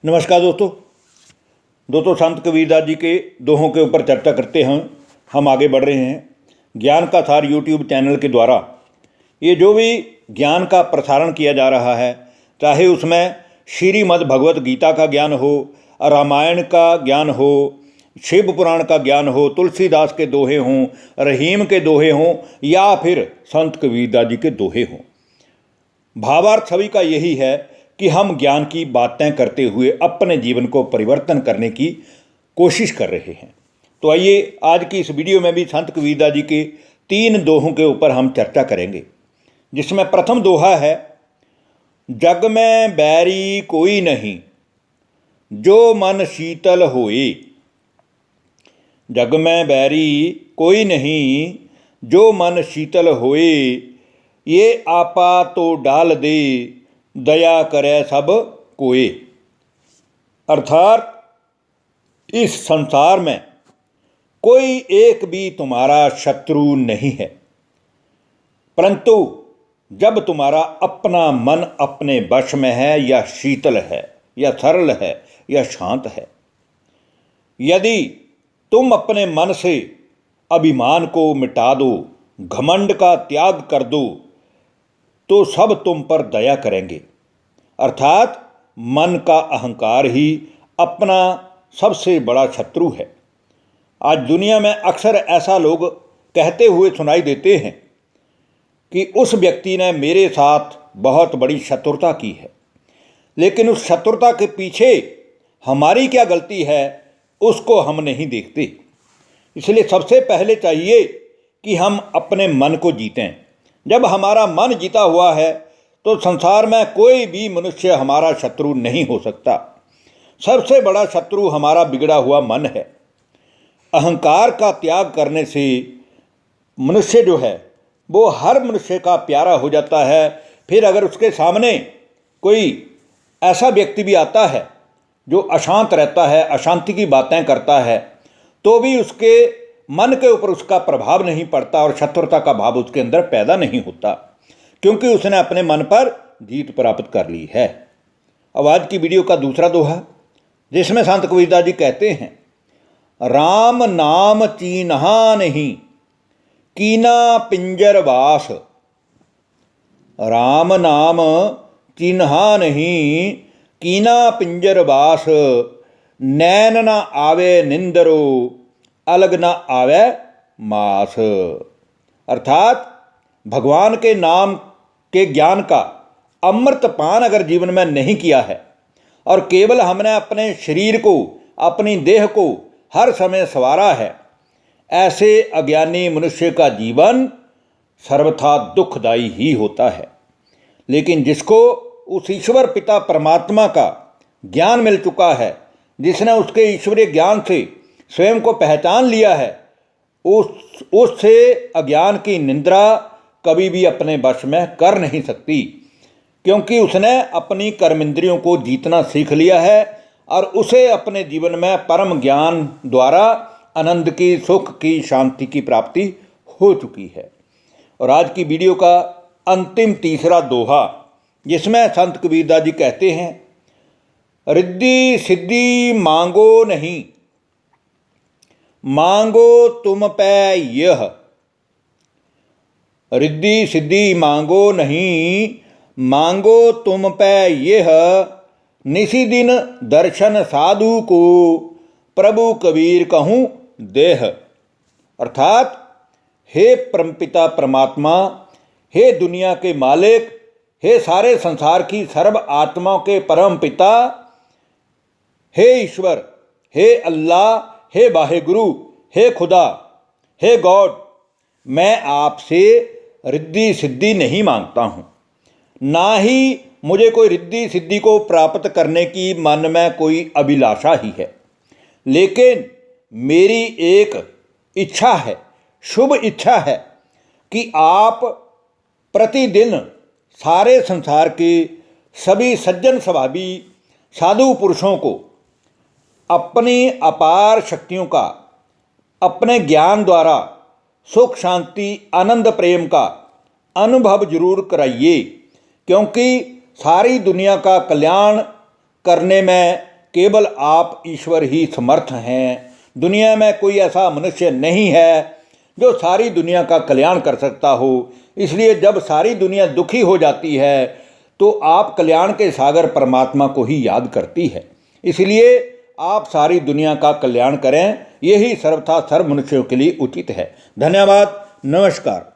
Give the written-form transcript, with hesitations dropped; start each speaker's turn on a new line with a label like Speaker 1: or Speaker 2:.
Speaker 1: नमस्कार दोस्तों संत कबीरदास जी के दोहों के ऊपर चर्चा करते हैं। हम आगे बढ़ रहे हैं ज्ञान का सार यूट्यूब चैनल के द्वारा। ये जो भी ज्ञान का प्रसारण किया जा रहा है, चाहे उसमें श्रीमद् भगवत गीता का ज्ञान हो, रामायण का ज्ञान हो, शिव पुराण का ज्ञान हो, तुलसीदास के दोहे हों, रहीम के दोहे हों या फिर संत कबीरदास जी के दोहे हों, भावार्थ सभी का यही है कि हम ज्ञान की बातें करते हुए अपने जीवन को परिवर्तन करने की कोशिश कर रहे हैं। तो आइए आज की इस वीडियो में भी संत कबीरदास जी के 3 दोहों के ऊपर हम चर्चा करेंगे, जिसमें प्रथम दोहा है, जग में बैरी कोई नहीं जो मन शीतल होए। जग में बैरी कोई नहीं जो मन शीतल होए, ये आपा तो डाल दे दया करे सब कोए। अर्थात इस संसार में कोई एक भी तुम्हारा शत्रु नहीं है, परंतु जब तुम्हारा अपना मन अपने वश में है या शीतल है या सरल है या शांत है, यदि तुम अपने मन से अभिमान को मिटा दो, घमंड का त्याग कर दो, तो सब तुम पर दया करेंगे। अर्थात मन का अहंकार ही अपना सबसे बड़ा शत्रु है। आज दुनिया में अक्सर ऐसा लोग कहते हुए सुनाई देते हैं कि उस व्यक्ति ने मेरे साथ बहुत बड़ी शत्रुता की है, लेकिन उस शत्रुता के पीछे हमारी क्या गलती है उसको हम नहीं देखते। इसलिए सबसे पहले चाहिए कि हम अपने मन को जीतें। जब हमारा मन जीता हुआ है तो संसार में कोई भी मनुष्य हमारा शत्रु नहीं हो सकता। सबसे बड़ा शत्रु हमारा बिगड़ा हुआ मन है। अहंकार का त्याग करने से मनुष्य जो है वो हर मनुष्य का प्यारा हो जाता है। फिर अगर उसके सामने कोई ऐसा व्यक्ति भी आता है जो अशांत रहता है, अशांति की बातें करता है, तो भी उसके मन के ऊपर उसका प्रभाव नहीं पड़ता और शत्रुता का भाव उसके अंदर पैदा नहीं होता, क्योंकि उसने अपने मन पर जीत प्राप्त कर ली है। अब आज की वीडियो का दूसरा दोहा, जिसमें संत कबीरदास जी कहते हैं, राम नाम चीन्हा नहीं कीना पिंजर वास। राम नाम चिन्हा नहीं कीना पिंजर वास, नैन न आवे निंदरो अलग न आवे मास। अर्थात भगवान के नाम के ज्ञान का अमृत पान अगर जीवन में नहीं किया है और केवल हमने अपने शरीर को, अपनी देह को हर समय संवारा है, ऐसे अज्ञानी मनुष्य का जीवन सर्वथा दुखदायी ही होता है। लेकिन जिसको उस ईश्वर पिता परमात्मा का ज्ञान मिल चुका है, जिसने उसके ईश्वरीय ज्ञान से स्वयं को पहचान लिया है, उससे अज्ञान की निंदा कभी भी अपने वश में कर नहीं सकती, क्योंकि उसने अपनी कर्मेंद्रियों को जीतना सीख लिया है और उसे अपने जीवन में परम ज्ञान द्वारा आनंद की, सुख की, शांति की प्राप्ति हो चुकी है। और आज की वीडियो का अंतिम तीसरा दोहा, जिसमें संत कबीरदास जी कहते हैं, रिद्धि सिद्धि मांगो नहीं मांगो तुम पे यह। रिद्धि सिद्धि मांगो नहीं मांगो तुम पे यह, निसी दिन दर्शन साधु को प्रभु कबीर कहूँ देह। अर्थात हे परमपिता परमात्मा, हे दुनिया के मालिक, हे सारे संसार की सर्व आत्माओं के परम पिता, हे ईश्वर, हे अल्लाह, हे वाहेगुरु, हे खुदा, हे गॉड, मैं आपसे रिद्धि सिद्धि नहीं मांगता हूँ, ना ही मुझे कोई रिद्धि सिद्धि को प्राप्त करने की मन में कोई अभिलाषा ही है, लेकिन मेरी एक इच्छा है, शुभ इच्छा है कि आप प्रतिदिन सारे संसार के सभी सज्जन स्वभावी साधु पुरुषों को अपनी अपार शक्तियों का, अपने ज्ञान द्वारा सुख शांति आनंद प्रेम का अनुभव जरूर कराइए, क्योंकि सारी दुनिया का कल्याण करने में केवल आप ईश्वर ही समर्थ हैं। दुनिया में कोई ऐसा मनुष्य नहीं है जो सारी दुनिया का कल्याण कर सकता हो। इसलिए जब सारी दुनिया दुखी हो जाती है तो आप कल्याण के सागर परमात्मा को ही याद करती है। इसलिए आप सारी दुनिया का कल्याण करें, यही सर्वथा सर्व मनुष्यों के लिए उचित है। धन्यवाद। नमस्कार।